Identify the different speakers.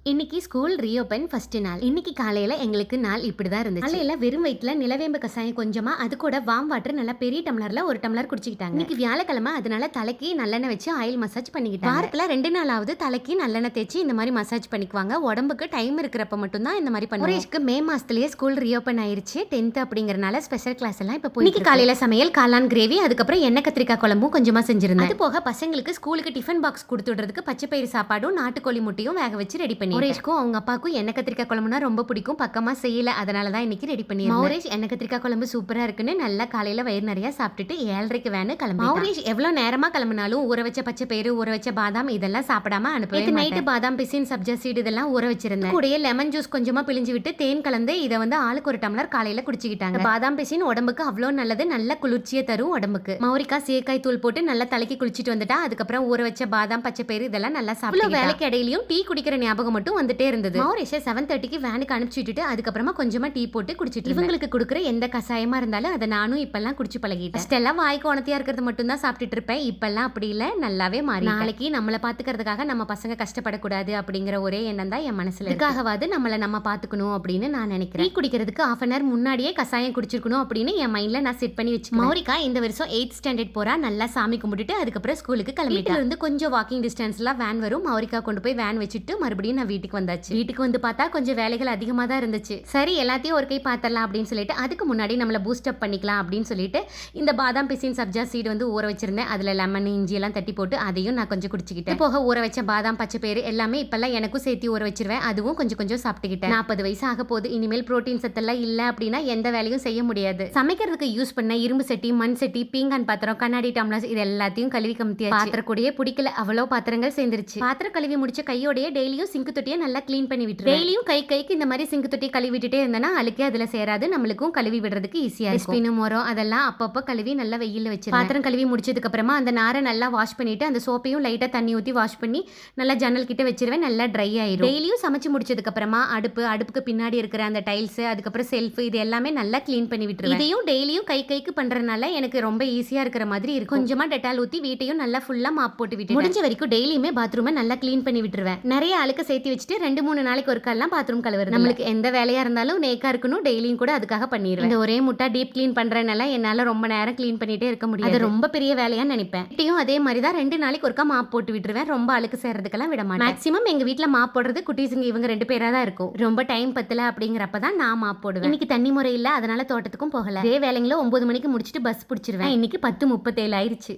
Speaker 1: இன்னைக்கு school reopen first நாள். இன்னைக்கு காலையில எங்களுக்கு நாள் இப்படிதான் இருந்துச்சு. காலையில வெறும் வயிற்றுல நிலவேம்பு கசாயம் கொஞ்சமா, அது கூட வார்ம் வாட்டர் நல்லா பெரிய டம்ளர்ல ஒரு டம்ளர் குடிச்சிக்கிட்டாங்க. இன்னைக்கு வியாழக்கிழமை, அதனால தலைக்கு நல்லெண்ணெய் வச்சு ஆயில் மசாஜ் பண்ணிக்கிட்டாங்க. வாரத்துல 2 நாளாவது தலைக்கு நல்லெண்ணெய் தேய்ச்சி இந்த மாதிரி மசாஜ் பண்ணிக்குவாங்க. உடம்புக்கு டைம் இருக்கிறப்ப மட்டும் தான் இந்த மாதிரி பண்ணுவோம். சுரேஷ்க்கு மே மாசத்துலயே ஸ்கூல் ரீஓபன் ஆயிருச்சு. 10th அப்படிங்கறனால ஸ்பெஷல் கிளாஸ் எல்லாம் இப்ப இன்னைக்கு காலையில சமையல் காளான் கிரேவி, அதுக்கப்புறம் எண்ணெய் கத்திரிக்காய் குழம்பும் கொஞ்சமா செஞ்சிருந்தேன். அது போக பசங்களுக்கு ஸ்கூலுக்கு டிஃபன் பாக்ஸ் கொடுத்து விடுறதுக்கு பச்சை பயிறு சாப்பாடும் நாட்டுக்கோழி முட்டையும் வேக வச்சு ரெடி பண்ணி மௌரேஷ்க்கும் அவங்க அப்பாவுக்கும் எண்ணெய் கத்திரிக்காய் குழம்புனா ரொம்ப பிடிக்கும். பக்கமா செய்யல, அதனால தான் இன்னைக்கு ரெடி பண்ணி. மௌரேஷ் எண்ணெய் கத்திரிக்காய் குழம்பு சூப்பரா இருக்குன்னு நல்லா காலையில வயிறு நிறைய சாப்பிட்டுட்டு 7:30க்கு வேனு கிளம்பி. மௌரேஷ் எவ்வளவு நேரமா கிளம்பினாலும் ஊற வச்ச பச்சை பயிறு, ஊற வச்ச பாதாம் இதெல்லாம் சாப்பிடாம அனுப்புவேன். நைட்டு பாதாம் பிசின், சப்ஜா சீடு இதெல்லாம் ஊற வச்சிருந்தேன். கூடயே லெமன் ஜூஸ் கொஞ்சமா பிழிஞ்சு விட்டு தேன் கலந்து இதை வந்து ஆளுக்கு ஒரு டம்ளர் காலையில குடிச்சிக்கிட்டாங்க. பாதாம் பிசின் உடம்புக்கு அவ்வளோ நல்லது, நல்ல குளிர்ச்சியை தரும் உடம்புக்கு. மௌரிகா சீக்காய் தூள் போட்டு நல்லா தலைக்கு குளிச்சிட்டு வந்துட்டா. அதுக்கப்புறம் ஊற வச்ச பாதாம் பச்சை பயிறு இதெல்லாம் நல்லா சாப்பிட்டு வேலைக்கு இடையிலையும் டீ குடிக்கிற ஞாபகம் மட்டும் வந்துட்டே இருந்தது. மௌரேஷை 7:30க்கு வேனுக்கு அனுப்பிச்சுட்டு அதுக்கப்புறமா கொஞ்சமா டீ போட்டு குடிச்சிட்டு இவங்களுக்கு கொடுக்குற எந்த கசாயமா இருந்தாலும் அதை நானும் இப்பெல்லாம் குடிச்சு பழகிட்டேன். எல்லாம் வாய்க்கு உணர்த்தியா இருக்கிறது மட்டும் தான் சாப்பிட்டுட்டு இருப்பேன். இப்பெல்லாம் அப்படி இல்ல, நல்லாவே மாறி. நாளைக்கு நம்மளை பாத்துக்கிறதுக்காக நம்ம பசங்க கஷ்டப்படக்கூடாது அப்படிங்கிற ஒரே எண்ணம் தான் என் மனசுல. இதுக்காகவாது நம்மளை நம்ம பாத்துக்கணும் அப்படின்னு நான் நினைக்கிறேன். டீ குடிக்கிறதுக்கு 1/2 hour முன்னாடியே கசாயம் குடிச்சிருக்கணும் அப்படின்னு என் மைண்ட்ல நான் செட் பண்ணி வச்சு. மௌரிகா இந்த வருஷம் 8th ஸ்டாண்டர்ட் போறா. நல்லா சாமி கும்பிட்டுட்டு அதுக்கப்புறம் ஸ்கூலுக்கு கிளம்பிட்டு இருந்து கொஞ்சம் வாக்கிங் டிஸ்டன்ஸ்ல வேன் வரும். மௌரிகா கொண்டு போய் வேன் வச்சுட்டு மறுபடியும் நான் வீட்டுக்கு வந்தாச்சு. வீட்டுக்கு வந்து பார்த்தா கொஞ்சம் வேலைகள் அதிகமாக தான் இருந்துச்சு. சரி எல்லாத்தையும் ஒரு கை பார்த்தரலாம் அப்படின்னு சொல்லிட்டு அதுக்கு முன்னாடி நம்மளை பூஸ்டப் பண்ணிக்கலாம் அப்படின்னு சொல்லிட்டு இந்த பாதாம் பிசின் சப்ஜா சீடு வந்து ஊற வச்சிருந்தேன். அதில் லெமன் இஞ்சி எல்லாம் தட்டி போட்டு அதையும் நான் கொஞ்சம் குடிச்சிக்கிட்டேன். போக ஊற வச்ச பாதாம் பச்சை பயிறு எல்லாமே இப்பெல்லாம் எனக்கும் சேர்த்து ஊற வச்சிருவேன். அதுவும் கொஞ்சம் கொஞ்சம் சாப்பிட்டுக்கிட்டேன். 40 வயசு ஆக போது. இனிமேல் புரோட்டீன் சத்தெல்லாம் இல்லை அப்படின்னா எந்த வேலையும் செய்ய முடியாது. சமைக்கிறதுக்கு யூஸ் பண்ண இரும்பு சட்டி, மண் சட்டி, பீங்கான் பாத்திரம், கண்ணாடி டம்ளர்ஸ் இது எல்லாத்தையும் கழுவி கமுத்தியாச்சு. பாத்திரம் கூடயே பிடிக்கல, அவ்வளோ பாத்திரங்கள் சேர்ந்துருச்சு. பாத்திரம் கழுவி முடிச்ச கையோடய டெய்லியும் சிங்க் தொட்டியை நல்லா கிளீன் பண்ணி விட்டு டெய்லியும் கைக்கு இந்த மாதிரி சிங்க் தொட்டி கழுவி விட்டுட்டே இருந்தேன்னா அழுக்கே அதுல சேராது. நம்மளுக்கும் கழுவி விடுறதுக்கு ஈஸியா இருக்கும். ஸ்பின் மரம் அதெல்லாம் அப்பப்போ கழுவி நல்லா வெயில வச்சு பாத்திரம் கழுவி முடிச்சதுக்கு அப்புறமா அந்த நாரை நல்லா வாஷ் பண்ணிட்டு அந்த சோப்பையும் லைட்டா தண்ணி ஊற்றி வாஷ் பண்ணி நல்லா ஜன்னல் கிட்ட வச்சிருவேன். நல்லா ட்ரை ஆயிடும். டெய்லியும் சமைச்சு முடிச்சதுக்கு அப்புறமா அடுப்புக்கு பின்னாடி இருக்கிற அந்த டைல்ஸ், அதுக்கப்புறம் செல்ஃப் இது எல்லாமே நல்லா கிளீன் பண்ணி விட்டுருவேன். இதையும் டெய்லியும் கைக்கு பண்றதுனால எனக்கு ரொம்ப ஈஸியா இருக்கிற மாதிரி இருக்கும். கொஞ்சமா டெட்டால் ஊற்றி வீட்டையும் நல்லா ஃபுல்லா மாப் போட்டு விட்டு முடிஞ்ச வரைக்கும் டெய்லியுமே பாத்ரூமை நல்லா கிளீன் பண்ணி விட்டுருவேன். நிறைய அழுக்க சேர்த்து வச்சுட்டு 2-3 நாளைக்கு ஒரு கால்லாம் பாத்ரூம் கழுவுறது. நம்மளுக்கு எந்த வேலையா இருந்தாலும் நேக்கா இருக்கணும். டெய்லியும் கூட அதுக்காக பண்ணிடுவேன். இந்த ஒரே முட்டா டீப் கிளீன் பண்றதுனால என்னால ரொம்ப நேரம் கிளீன் பண்ணிட்டே இருக்க முடியாது. அது ரொம்ப பெரிய வேலையா நினைப்பேன். வீட்டையும் அதே மாதிரி தான் 2 நாளைக்கு ஒருக்கா மாப் போட்டு விட்டுருவேன். ரொம்ப அழுக்கு சேர்றதுக்கெல்லாம் விட மாட்டேன். மேக்ஸிமம் எங்க வீட்ல மாப் போடுறது குட்டீஸுங்க இவங்க 2 பேரா தான் இருக்கும். ரொம்ப டைம் பத்தல அப்படிங்கிறப்பதான் நான் மாப் போடுவேன். இன்னைக்கு தண்ணி முறை இல்ல, அதனால தோட்டத்துக்கும் போகல. இதே வேலைங்கள 9 மணிக்கு முடிச்சுட்டு பஸ் பிடிச்சிருவேன். இன்னைக்கு 10:37 ஆயிருச்சு.